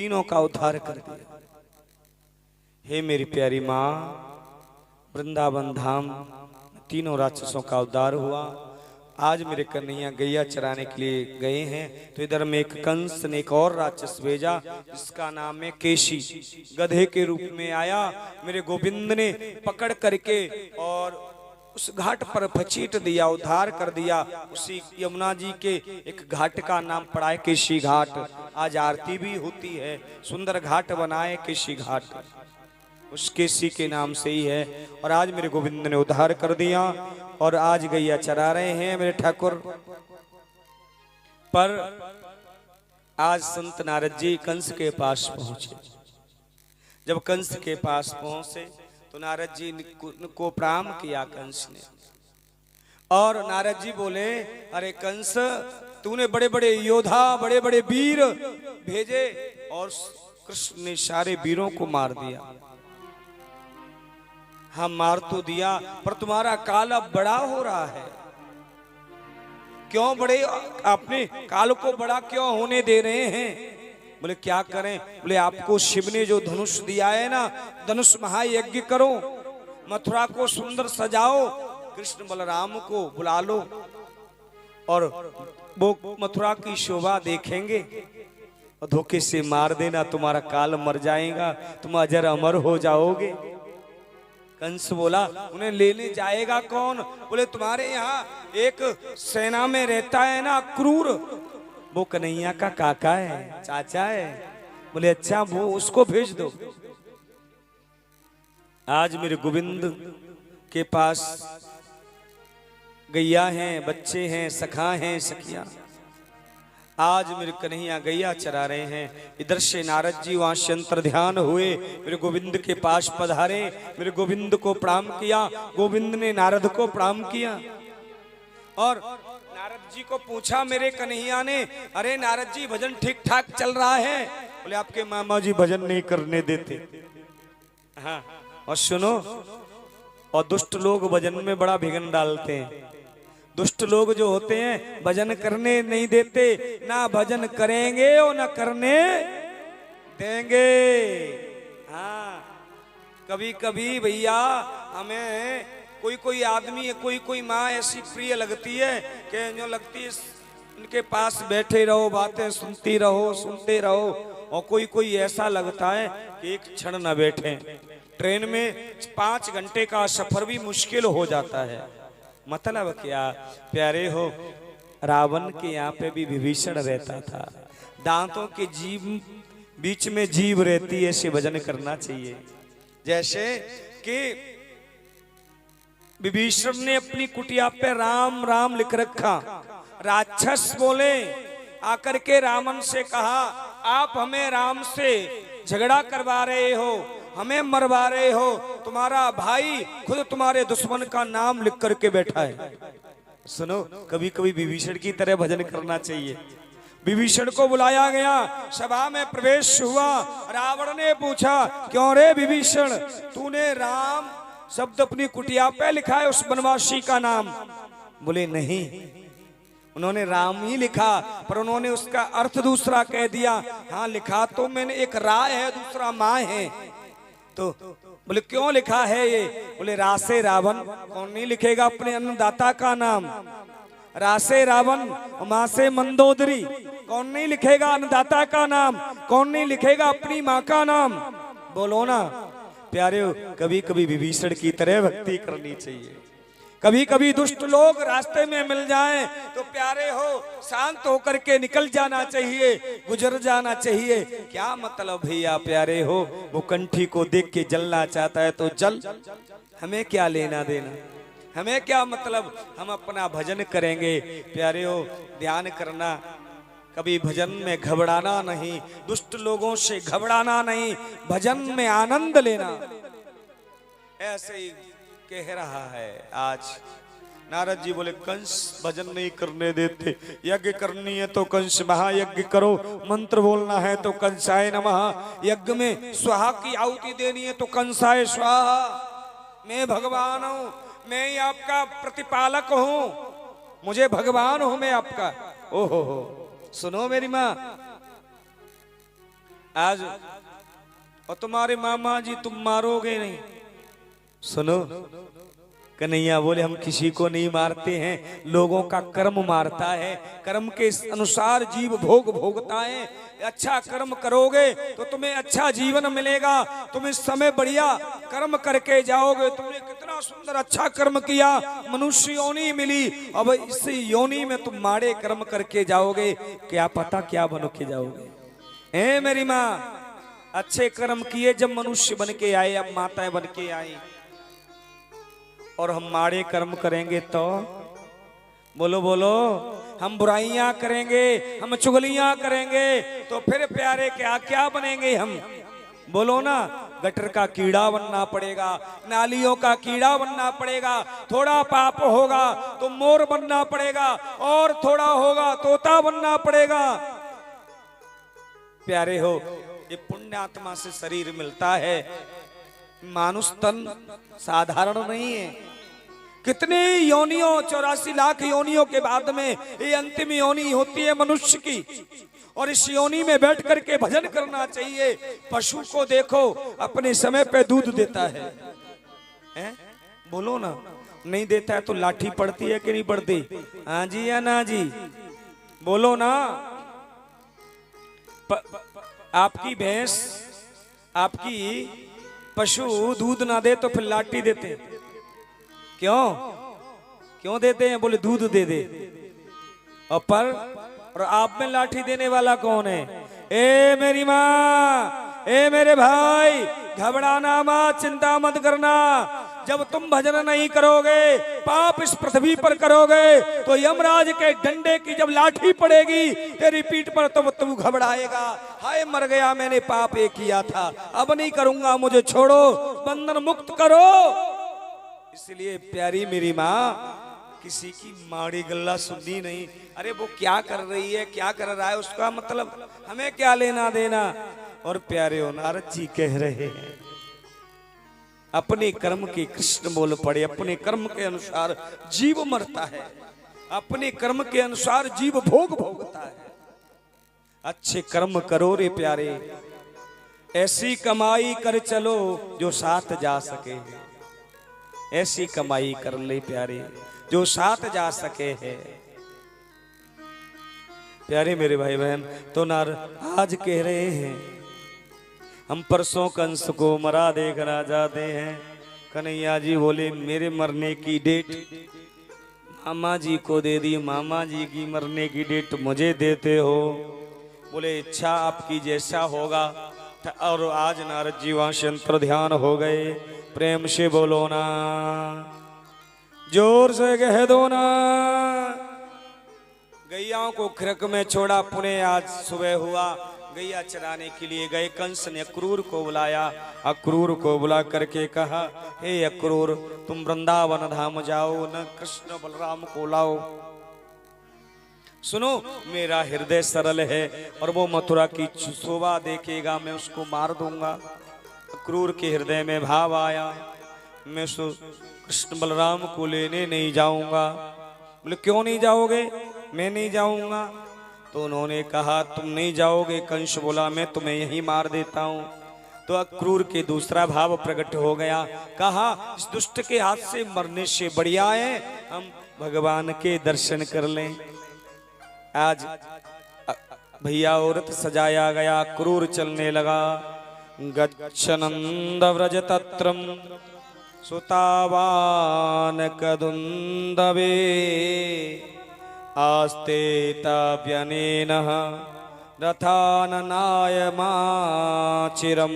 तीनों का उद्धार कर दिया। हे मेरी प्यारी माँ, वृंदावन धाम तीनों राक्षसों का उद्धार हुआ। आज मेरे कन्हैया गैया चराने के लिए गए हैं, तो इधर में एक कंस ने एक और राक्षस भेजा जिसका नाम है केशी। गधे के रूप में आया, मेरे गोविंद ने पकड़ करके और उस घाट पर फचीट दिया, उद्धार कर दिया। उसी यमुना जी के एक घाट का नाम पड़ा है केशी घाट। आज आरती भी होती है, सुंदर घाट बनाए केशी घाट, उस केसी के नाम से ही है। और आज मेरे गोविंद ने उद्धार कर दिया और आज गैया चरा रहे हैं मेरे ठाकुर। पर आज संत नारद जी कंस के पास पहुंचे। जब कंस के पास पहुंचे तो नारद जी को प्रणाम किया कंस ने। और नारद जी बोले, अरे कंस, तूने बड़े बड़े योद्धा, बड़े बड़े वीर भेजे और कृष्ण ने सारे वीरों को मार दिया। हाँ, मार तो दिया, पर तुम्हारा काल अब बड़ा हो रहा है। क्यों बड़े, आपने काल को बड़ा क्यों होने दे रहे हैं? बोले क्या करें? बोले आपको शिव ने जो धनुष दिया है ना, धनुष महायज्ञ करो, मथुरा को सुंदर सजाओ, कृष्ण बलराम को बुला लो और वो मथुरा की शोभा देखेंगे और धोखे से मार देना, तुम्हारा काल मर जाएगा, तुम अजर अमर हो जाओगे। कंस बोला, उन्हें लेने जाएगा कौन? बोले तुम्हारे यहाँ एक सेना में रहता है ना क्रूर, वो कन्हैया का काका है, चाचा है। बोले अच्छा, वो उसको भेज दो। आज मेरे गोविंद के पास गैया हैं, बच्चे हैं, सखा हैं, सखिया। आज मेरे कन्हैया गैया चरा रहे हैं। इधर से नारद जी वहां से अंतर ध्यान हुए, मेरे गोविंद के पास पधारे, मेरे गोविंद को प्रणाम किया, गोविंद ने नारद को प्रणाम किया। और नारद जी को पूछा मेरे कन्हैया ने, अरे नारद जी भजन ठीक ठाक चल रहा है? बोले आपके मामा जी भजन नहीं करने देते। हाँ, और सुनो, और दुष्ट लोग भजन में बड़ा विघ्न डालते हैं। दुष्ट लोग जो होते हैं भजन करने नहीं देते, ना भजन करेंगे और ना करने देंगे। हाँ, कभी कभी भैया हमें कोई कोई आदमी, कोई कोई माँ ऐसी प्रिय लगती है कि जो लगती है उनके पास बैठे रहो, बातें सुनती रहो, सुनते रहो। और कोई कोई ऐसा लगता है कि एक क्षण न बैठे। ट्रेन में 5 घंटे का सफर भी मुश्किल हो जाता है। मतलब क्या प्यारे हो, रावण के यहाँ पे भी विभीषण रहता था, दांतों के जीभ बीच में जीभ रहती है, ऐसे भजन करना चाहिए। जैसे कि विभीषण ने अपनी कुटिया पे राम राम लिख रखा। राक्षस बोले आकर के रावण से कहा, आप हमें राम से झगड़ा करवा रहे हो, हमें मरवा रहे हो, तुम्हारा भाई खुद तुम्हारे दुश्मन का नाम लिख करके बैठा है। सुनो, कभी कभी विभीषण की तरह भजन करना चाहिए। विभीषण को बुलाया गया, सभा में प्रवेश हुआ। रावण ने पूछा, क्यों रे विभीषण, तूने राम शब्द अपनी कुटिया पे लिखा है, उस बनवासी का नाम? बोले नहीं, उन्होंने राम ही लिखा, पर उन्होंने उसका अर्थ दूसरा कह दिया। हाँ, लिखा तो मैंने, एक रा है, दूसरा माँ है। तो बोले क्यों लिखा है ये? बोले रासे रावण, कौन नहीं लिखेगा अपने अन्नदाता का नाम? रासे रावण, माँ से मंदोदरी, कौन नहीं लिखेगा अन्नदाता का नाम? कौन नहीं लिखेगा अपनी माँ का नाम? बोलो ना प्यारे हो, कभी कभी विभीषण की तरह भक्ति करनी चाहिए। कभी कभी दुष्ट लोग रास्ते में मिल जाएं तो प्यारे हो शांत होकर के निकल जाना चाहिए, गुजर जाना चाहिए। क्या मतलब भैया प्यारे हो, वो कंठी को देख के जलना चाहता है तो जल, हमें क्या लेना देना, हमें क्या मतलब, हम अपना भजन करेंगे। प्यारे हो, ध्यान करना, कभी भजन में घबराना नहीं, दुष्ट लोगों से घबराना नहीं, भजन में आनंद लेना। ऐसे ही कह रहा है आज नारद जी। बोले कंस भजन नहीं करने देते, यज्ञ करनी है तो कंस महायज्ञ करो, मंत्र बोलना है तो कंसाय नमः, यज्ञ में स्वाहा की आहुति देनी है तो कंसाय स्वाहा। मैं भगवान हूँ, मैं ही आपका प्रतिपालक हूँ, मुझे भगवान हूँ मैं आपका। ओहो हो, सुनो मेरी माँ, आज और तुम्हारे मामा जी तुम मारोगे नहीं। सुनो, कन्हैया बोले हम किसी को नहीं मारते हैं, लोगों का कर्म मारता है। कर्म के अनुसार जीव भोग भोगता है। अच्छा कर्म करोगे तो तुम्हें अच्छा जीवन मिलेगा। तुम इस समय बढ़िया कर्म करके जाओगे। तुमने कितना सुंदर अच्छा कर्म किया, मनुष्य योनि मिली। अब इस योनि में तुम माड़े कर्म करके जाओगे, क्या पता क्या बन के जाओगे। ए मेरी माँ, अच्छे कर्म किए जब मनुष्य बन के आए, अब माताएं बन के आई, और हम माड़े कर्म करेंगे तो बोलो बोलो, हम बुराइयां करेंगे, हम चुगलियां करेंगे तो फिर प्यारे क्या क्या बनेंगे हम। बोलो ना, गटर का कीड़ा बनना पड़ेगा, नालियों का कीड़ा बनना पड़ेगा। थोड़ा पाप होगा तो मोर बनना पड़ेगा, और थोड़ा होगा तोता बनना पड़ेगा। प्यारे हो, ये पुण्य आत्मा से शरीर मिलता है। मानुष तन साधारण नहीं है। कितनी योनियों, 84 लाख योनियों के बाद में ये अंतिम योनि होती है मनुष्य की। और इस योनि में बैठ करके भजन करना चाहिए। पशु को देखो, अपने समय पे दूध देता है, बोलो ना, नहीं देता है तो लाठी पड़ती है कि नहीं पड़ती? हाँ जी या ना जी, बोलो ना। आपकी भैंस, आपकी पशु दूध ना दे तो फिर लाठी देते हैं। क्यों क्यों देते हैं? बोले दूध दे दे। और आप में लाठी देने वाला कौन है? ए मेरी माँ, ए मेरे भाई, घबराना मत, चिंता मत करना। जब तुम भजन नहीं करोगे, पाप इस पृथ्वी पर करोगे, तो यमराज के डंडे की जब लाठी पड़ेगी तेरी पीठ पर, तो तू घबराएगा। हाय मर गया, मैंने पाप ये किया था, अब नहीं करूंगा, मुझे छोड़ो, बंधन मुक्त करो। इसलिए प्यारी मेरी माँ, किसी की माड़ी गल्ला सुननी नहीं। अरे वो क्या कर रही है, क्या कर रहा है, उसका मतलब हमें क्या लेना देना। और प्यारे हो, नारद जी कह रहे हैं, अपने कर्म के कृष्ण बोल पड़े। अपने कर्म के अनुसार जीव मरता है, अपने कर्म के अनुसार जीव भोग भोगता है। अच्छे कर्म करो रे प्यारे, ऐसी कमाई कर चलो जो साथ जा सके। ऐसी कमाई कर ले प्यारे जो साथ जा सके है। प्यारे मेरे भाई बहन, तो नारद आज कह रहे हैं, हम परसों कंस को मरा देखना चाहते हैं। कन्हैया जी बोले, मेरे मरने की डेट मामा जी को दे दी, मामा जी की मरने की डेट मुझे देते हो। बोले इच्छा आपकी जैसा होगा। और आज नारद जी वहां से अंतर ध्यान हो गए। प्रेम से बोलो ना, जोर से कह दो ना। गैयाओं को खिरक में छोड़ा, पुणे आज सुबह हुआ, गैया चराने के लिए गए। कंस ने अक्रूर को बुलाया, अक्रूर को बुला करके कहा, हे अक्रूर, तुम वृंदावन धाम जाओ, न कृष्ण बलराम को लाओ। सुनो, मेरा हृदय सरल है, और वो मथुरा की शोभा देखेगा, मैं उसको मार दूंगा। अक्रूर के हृदय में भाव आया, मैं कृष्ण बलराम को लेने नहीं जाऊंगा। बोले क्यों नहीं जाओगे? मैं नहीं जाऊंगा। तो उन्होंने कहा, तुम नहीं जाओगे? कंस बोला, मैं तुम्हें यहीं मार देता हूं। तो अक्रूर के दूसरा भाव प्रकट हो गया। कहा, इस दुष्ट के हाथ से मरने से बढ़िया है हम भगवान के दर्शन कर लें। आज भैया औरत सजाया गया, क्रूर चलने लगा। गच्छनंद व्रज तत्रम सुतावान कदुंदवे आस्ते ताप्यनेन रथाननाय माचिरम।